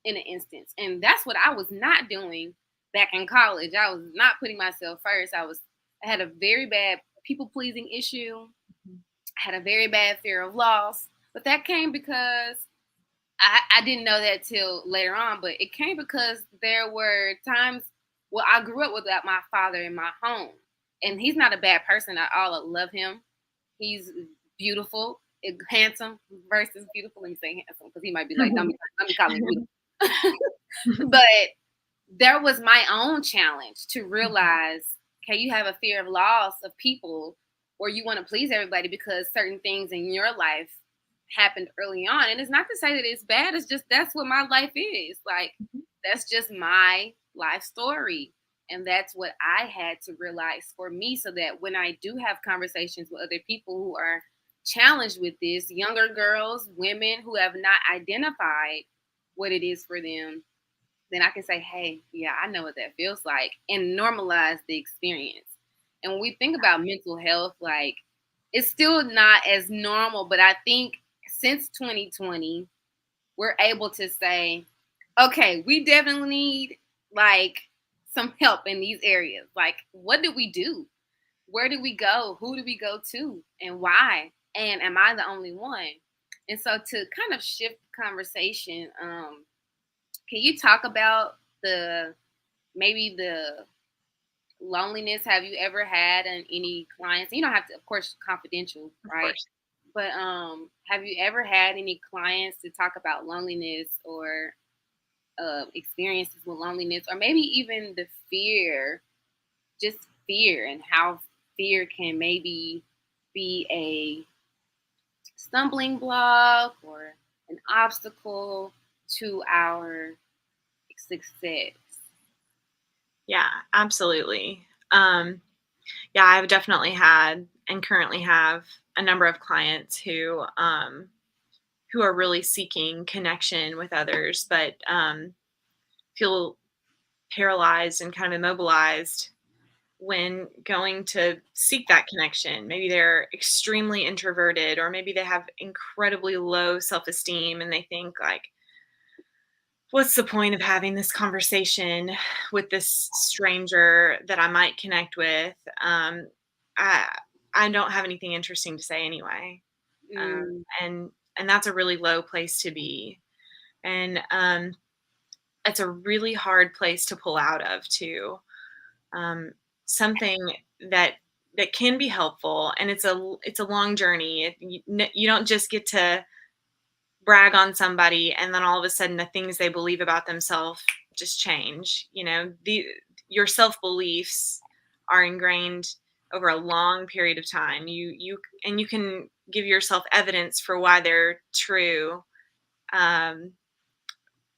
an instance. And that's what I was not doing back in college. I was not putting myself first. I had a very bad people-pleasing issue. I had a very bad fear of loss. But that came because I didn't know that till later on, but it came because there were times, I grew up without my father in my home. And he's not a bad person at all. I love him. He's beautiful, handsome versus beautiful. Let me say handsome, because he might be like, let me call him beautiful. But there was my own challenge to realize, okay, you have a fear of loss of people, or you want to please everybody because certain things in your life happened early on. And it's not to say that it's bad. It's just, that's what my life is. Like, that's just my life story. And that's what I had to realize for me, so that when I do have conversations with other people who are challenged with this, younger girls, women who have not identified what it is for them, then I can say, hey, yeah, I know what that feels like, and normalize the experience. And when we think about mental health, like, it's still not as normal, but I think since 2020, we're able to say, okay, we definitely need like some help in these areas. Like, what do we do? Where do we go? Who do we go to? And why? And am I the only one? And so to kind of shift the conversation, can you talk about the maybe the loneliness have you ever had in any clients? You don't have to, of course, confidential, Of right? course. But have you ever had any clients to talk about loneliness or experiences with loneliness, or maybe even the fear, just fear, and how fear can maybe be a stumbling block or an obstacle to our success? Yeah, absolutely. Yeah, I've definitely had and currently have a number of clients who are really seeking connection with others, but feel paralyzed and kind of immobilized when going to seek that connection. Maybe they're extremely introverted, or maybe they have incredibly low self esteem and they think, like, what's the point of having this conversation with this stranger that I might connect with? I, I don't have anything interesting to say anyway. Um, Mm, and, and that's a really low place to be. And it's a really hard place to pull out of too. um, Something that can be helpful, and it's a long journey. You don't just get to brag on somebody and then all of a sudden the things they believe about themselves just change. Your self beliefs are ingrained over a long period of time. You can give yourself evidence for why they're true. um,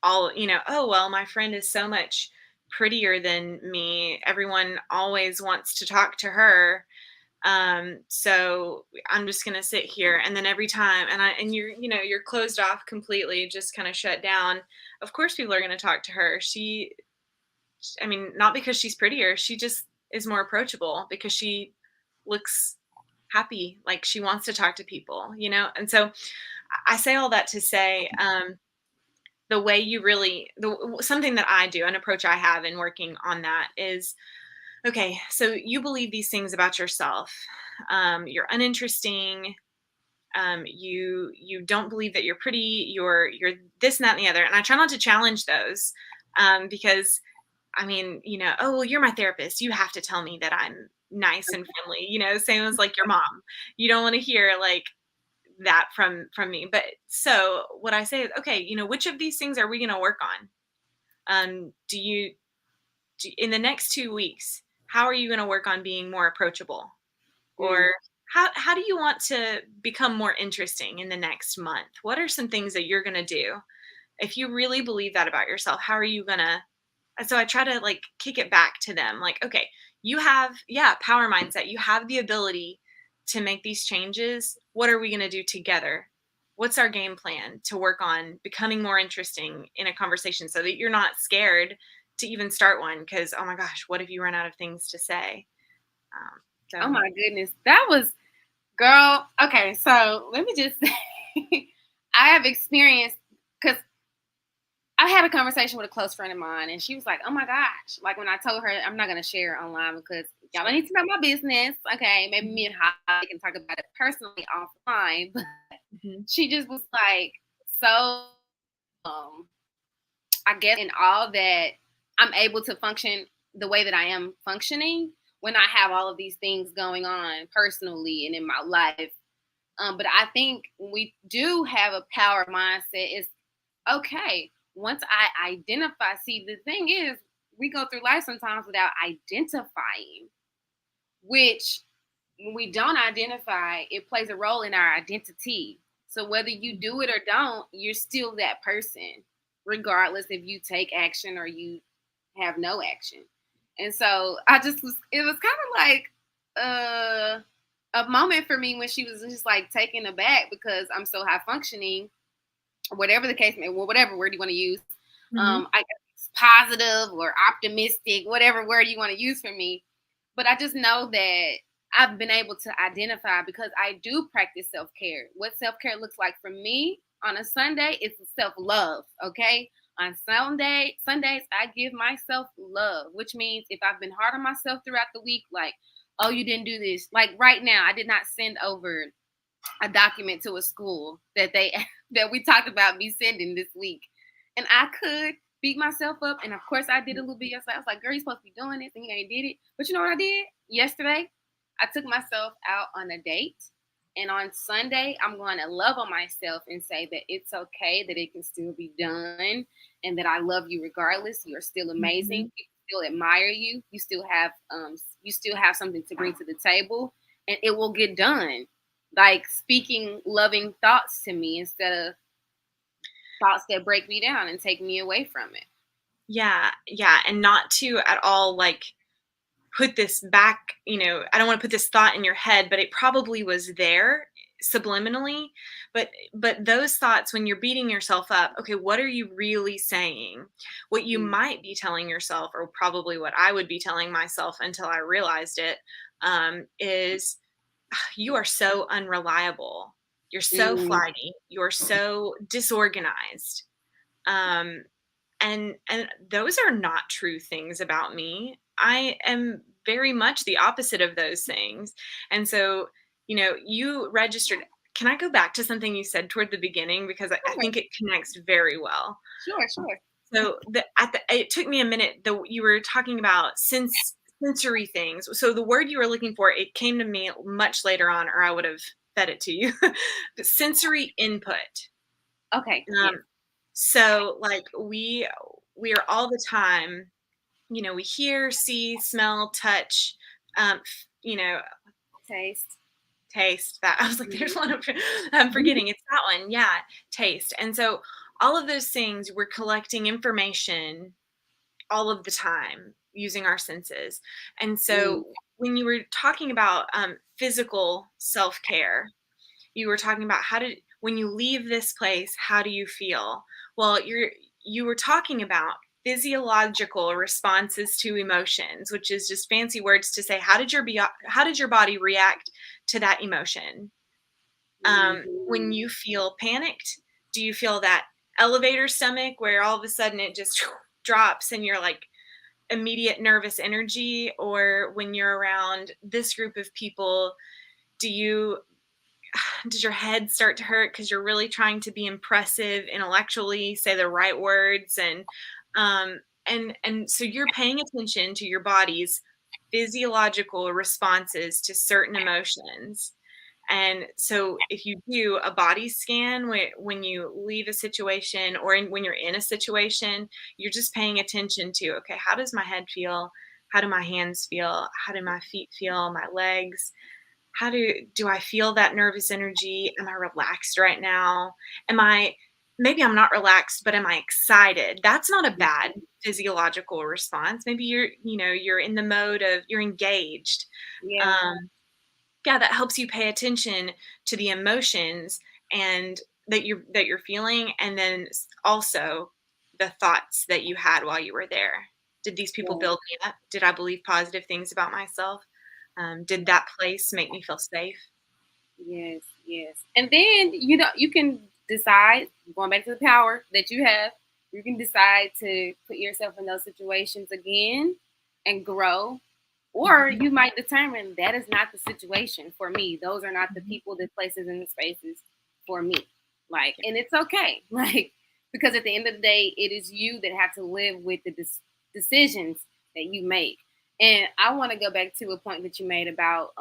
all Oh, well, my friend is so much prettier than me, everyone always wants to talk to her, so I'm just going to sit here. And then every time, and you're closed off completely, just kind of shut down. Of course people are going to talk to her. I mean, not because she's prettier, she just is more approachable because she looks happy, like she wants to talk to people. And so I say all that to say, the way you really something that I do, an approach I have in working on that is, okay, so you believe these things about yourself. You're uninteresting. You don't believe that you're pretty. You're this and that and the other. And I try not to challenge those, because I mean, oh, well, you're my therapist. You have to tell me that I'm nice and friendly. Same as like your mom. You don't want to hear like that from me. But so what I say is, okay, which of these things are we going to work on? In the next 2 weeks, how are you going to work on being more approachable? mm, Or how do you want to become more interesting in the next month? What are some things that you're going to do? If you really believe that about yourself, how are you going to? So I try to like kick it back to them. Like, okay, you have, yeah, power mindset. You have the ability to make these changes. What are we going to do together? What's our game plan to work on becoming more interesting in a conversation so that you're not scared to even start one? Because, oh my gosh, what if you run out of things to say? oh So my goodness, that was, girl. Okay, so let me just say, I have experienced, because I had a conversation with a close friend of mine, and she was like, "Oh my gosh!" Like when I told her I'm not gonna share it online because y'all don't need to know my business. Okay, maybe me and Holly can talk about it personally offline. But mhm. she just was like, so I guess in all that I'm able to function the way that I am functioning when I have all of these things going on personally and in my life. But I think when we do have a power mindset, it's okay. Once I identify, see, the thing is, we go through life sometimes without identifying, which when we don't identify, it plays a role in our identity. So whether you do it or don't, you're still that person, regardless if you take action or you have no action. And so it was kind of like a moment for me when she was just like taken aback because I'm so high functioning, whatever the case may, well, whatever word you want to use. Mhm. I guess it's positive or optimistic, whatever word you want to use for me. But I just know that I've been able to identify, because I do practice self-care. What self-care looks like for me on a Sunday is self-love, okay? On Sundays, I give myself love, which means if I've been hard on myself throughout the week, like, oh, you didn't do this. Like right now, I did not send over a document to a school that they that we talked about me sending this week. And I could beat myself up. And of course I did a little bit yesterday. I was like, girl, you're supposed to be doing this and you ain't did it. But you know what I did? Yesterday, I took myself out on a date. And on Sunday, I'm going to love on myself and say that it's okay, that it can still be done, and that I love you regardless. You're still amazing. Mhm. People still admire you. You still have something to bring to the table, and it will get done. Like speaking loving thoughts to me instead of thoughts that break me down and take me away from it. Yeah, yeah, and not to at all like put this back, I don't want to put this thought in your head, but it probably was there subliminally. But those thoughts, when you're beating yourself up, okay, what are you really saying? What you Mm. might be telling yourself, or probably what I would be telling myself until I realized it, is you are so unreliable. You're so Mm. flighty. You're so disorganized. Um, and those are not true things about me. I am very much the opposite of those things. And so, you registered. Can I go back to something you said toward the beginning, because I Sure, think it connects very well. sure. So it took me a minute. You were talking about sensory things. So the word you were looking for, it came to me much later on, or I would have fed it to you. But sensory input. Okay, Um, yes. so like we are all the time, we hear, see, smell, touch, you know, Taste. taste. That I was like, there's Mhm. one I'm forgetting. It's that one. Yeah, taste. And so all of those things, we're collecting information all of the time using our senses. And Mm. so when you were talking about physical self-care, you were talking about when you leave this place, how do you feel? Well, you were talking about physiological responses to emotions, which is just fancy words to say how did your body react to that emotion? When Mhm. you feel panicked, do you feel that elevator stomach where all of a sudden it just drops and you're like immediate nervous energy? Or when you're around this group of people, do you does your head start to hurt because you're really trying to be impressive intellectually, say the right words, and so you're paying attention to your body's physiological responses to certain emotions. And so if you do a body scan when you leave a situation, or when you're in a situation, you're just paying attention to, okay, how does my head feel? How do my hands feel? How do my feet feel? My legs? How do I feel that nervous energy? Am I relaxed right now? Maybe I'm not relaxed, but am I excited? That's not a bad physiological response. Maybe you're in the mode of you're engaged. Yeah. Um, yeah, that helps you pay attention to the emotions and that you're feeling, and then also the thoughts that you had while you were there. Did these people Yeah. build me up? Did I believe positive things about myself? Did that place make me feel safe? Yes, yes. And then you can decide, going back to the power that you have, you can decide to put yourself in those situations again and grow. Or Mhm, you might determine that is not the situation for me. Those are not the mhm. people, the places, and the spaces for me. Like, and it's okay. Like, because at the end of the day, it is you that have to live with the decisions that you make. And I want to go back to a point that you made about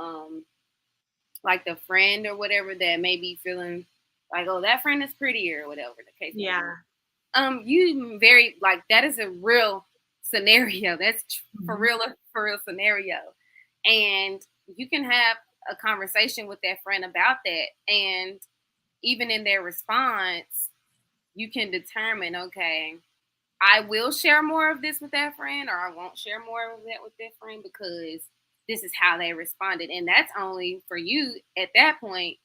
like the friend or whatever that may be feeling like, oh, that friend is prettier or whatever the case may be. Yeah. You very like that is a real scenario. That's Mhm, for real scenario, and you can have a conversation with that friend about that, and even in their response, you can determine, okay, I will share more of this with that friend, or I won't share more of that with that friend because this is how they responded. And that's only for you at that point,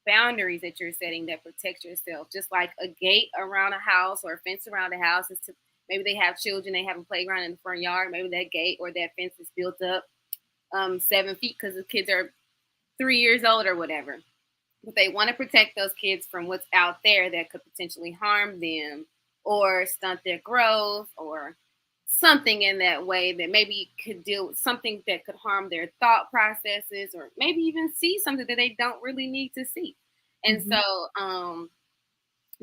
boundaries that you're setting that protect yourself. Just like a gate around a house or a fence around a house is to maybe they have children, they have a playground in the front yard, maybe that gate or that fence is built up 7 feet because the kids are 3 years old or whatever. But they want to protect those kids from what's out there that could potentially harm them or stunt their growth or something in that way that maybe could deal with something that could harm their thought processes or maybe even see something that they don't really need to see. And Mm-hmm. so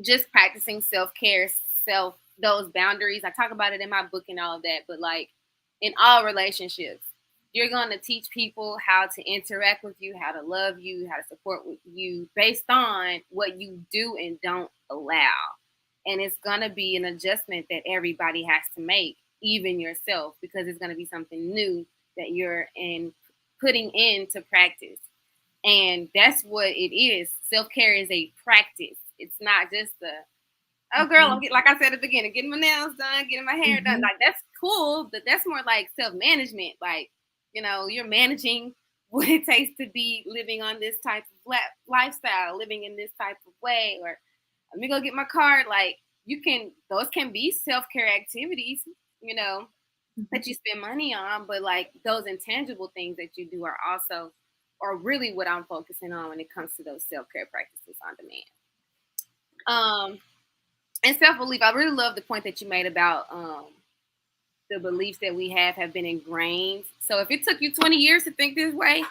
just practicing self-care, those boundaries. I talk about it in my book and all of that, but like in all relationships, you're going to teach people how to interact with you, how to love you, how to support with you based on what you do and don't allow. And it's going to be an adjustment that everybody has to make, even yourself, because it's going to be something new that you're putting into practice. And that's what it is. Self-care is a practice. It's not just oh girl, Mm-hmm. like I said at the beginning, getting my nails done, getting my hair done. Mm-hmm. Like that's cool, but that's more like self-management. Like, you're managing what it takes to be living on this type of lifestyle, living in this type of way, or let me go get my card. Like those can be self-care activities, Mm-hmm. that you spend money on, but like those intangible things that you do are really what I'm focusing on when it comes to those self-care practices on demand. And self-belief, I really love the point that you made about the beliefs that we have been ingrained. So if it took you 20 years to think this way,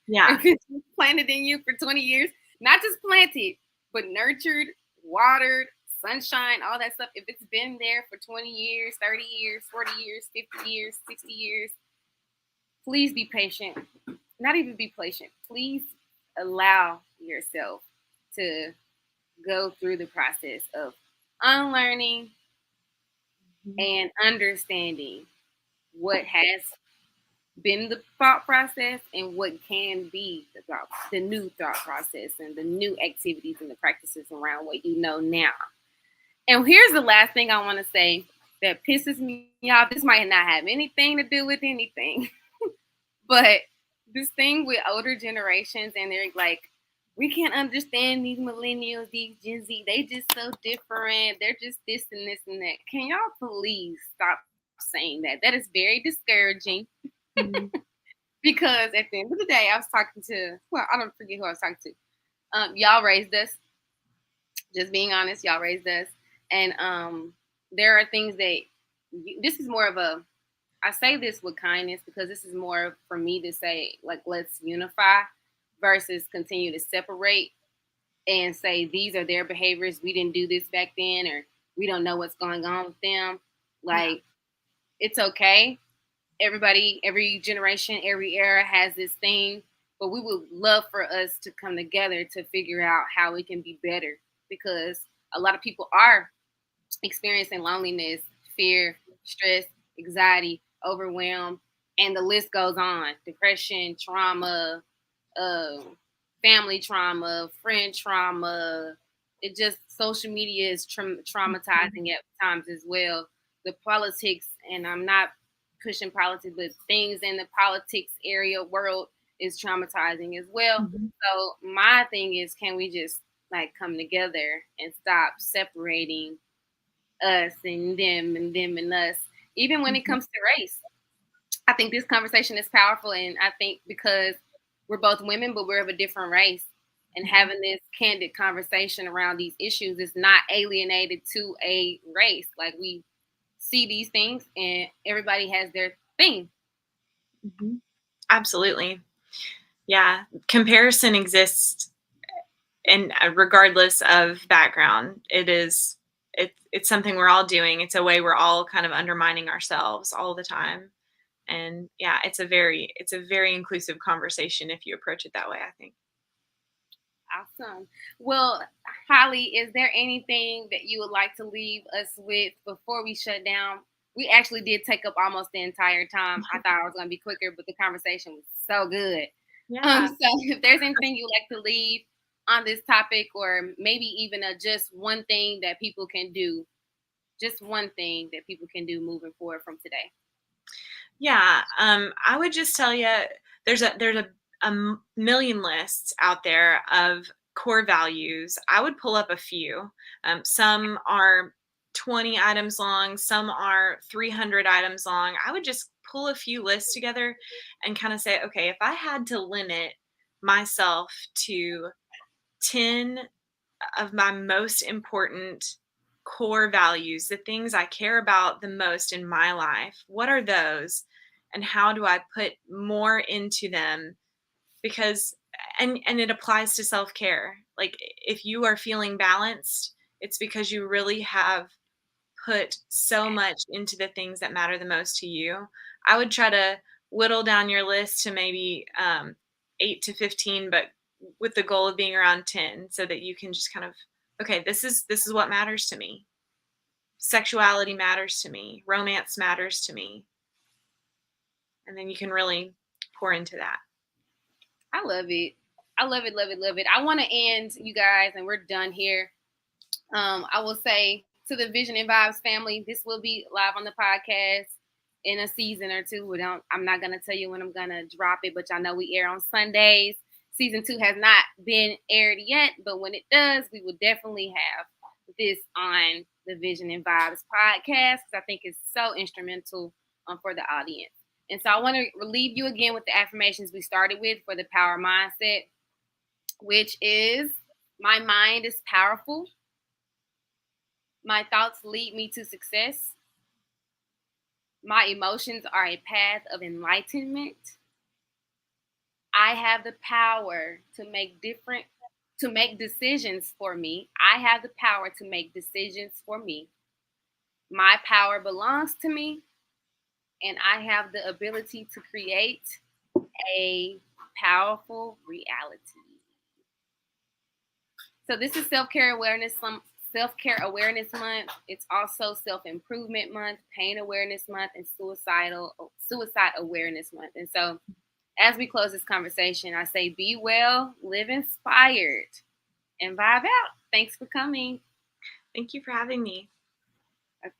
Yeah. if it's planted in you for 20 years, not just planted, but nurtured, watered, sunshine, all that stuff, if it's been there for 20 years, 30 years, 40 years, 50 years, 60 years, please be patient. Not even be patient. Please allow yourself to go through the process of unlearning Mm-hmm. and understanding what has been the thought process and what can be the new thought process and the new activities and the practices around what you know now. And here's the last thing I want to say that pisses me off. This might not have anything to do with anything, but this thing with older generations and they're like, we can't understand these millennials, these Gen Z. They just so different. They're just this and this and that. Can y'all please stop saying that? That is very discouraging Mm-hmm. because at the end of the day, I was talking to, well, I don't forget who I was talking to. Y'all raised us. Just being honest, y'all raised us. And there are things that this is more of a, I say this with kindness because this is more for me to say, like, let's unify versus continue to separate and say these are their behaviors. We didn't do this back then, or we don't know what's going on with them. Yeah. Like, it's okay. Everybody, every generation, every era has this thing, but we would love for us to come together to figure out how it can be better because a lot of people are experiencing loneliness, fear, stress, anxiety, overwhelmed, and the list goes on. Depression, trauma, uh, family trauma, friend trauma. It just social media is traumatizing at times as well. The politics, and I'm not pushing politics, but things in the politics area world is traumatizing as well. Mm-hmm. So my thing is, can we just like come together and stop separating us and them and us, even when it Mm-hmm. comes to race? I think this conversation is powerful, and I think because we're both women, but we're of a different race, and having this candid conversation around these issues is not alienated to a race. Like we see these things, and everybody has their thing. Mm-hmm. Absolutely. Yeah. Comparison exists, and regardless of background, it's something we're all doing. It's a way we're all kind of undermining ourselves all the time. And yeah, it's a very inclusive conversation if you approach it that way, I think. Awesome. Well, Holly, is there anything that you would like to leave us with before we shut down? We actually did take up almost the entire time. I thought I was going to be quicker, but the conversation was so good. Yeah. So if there's anything you'd like to leave on this topic, or maybe even just one thing that people can do, just one thing that people can do moving forward from today. Yeah, I would just tell you there's a million lists out there of core values. I would pull up a few. Some are 20 items long, some are 300 items long. I would just pull a few lists together and kind of say, okay, if I had to limit myself to 10 of my most important core values, the things I care about the most in my life, what are those? And how do I put more into them? Because and it applies to self-care. Like if you are feeling balanced, it's because you really have put so much into the things that matter the most to you. I would try to whittle down your list to maybe 8 to 15, but with the goal of being around 10, so that you can just kind of, okay, this is what matters to me. Sexuality matters to me. Romance matters to me. And then you can really pour into that. I love it. I love it, love it, love it. I want to end, you guys, and we're done here. I will say to the Vision and Vibes family, this will be live on the podcast in a season or two. I'm not going to tell you when I'm going to drop it, but y'all know we air on Sundays. Season 2 has not been aired yet, but when it does, we will definitely have this on the Vision and Vibes podcast, because I think it's so instrumental for the audience. And so I want to leave you again with the affirmations we started with for the power mindset, which is, my mind is powerful. My thoughts lead me to success. My emotions are a path of enlightenment. I have the power to make decisions for me. I have the power to make decisions for me. My power belongs to me, and I have the ability to create a powerful reality. So this is Self-Care Awareness Month. It's also Self-Improvement Month, Pain Awareness Month, and Suicide Awareness Month. And so as we close this conversation, I say be well, live inspired, and vibe out. Thanks for coming. Thank you for having me. Okay.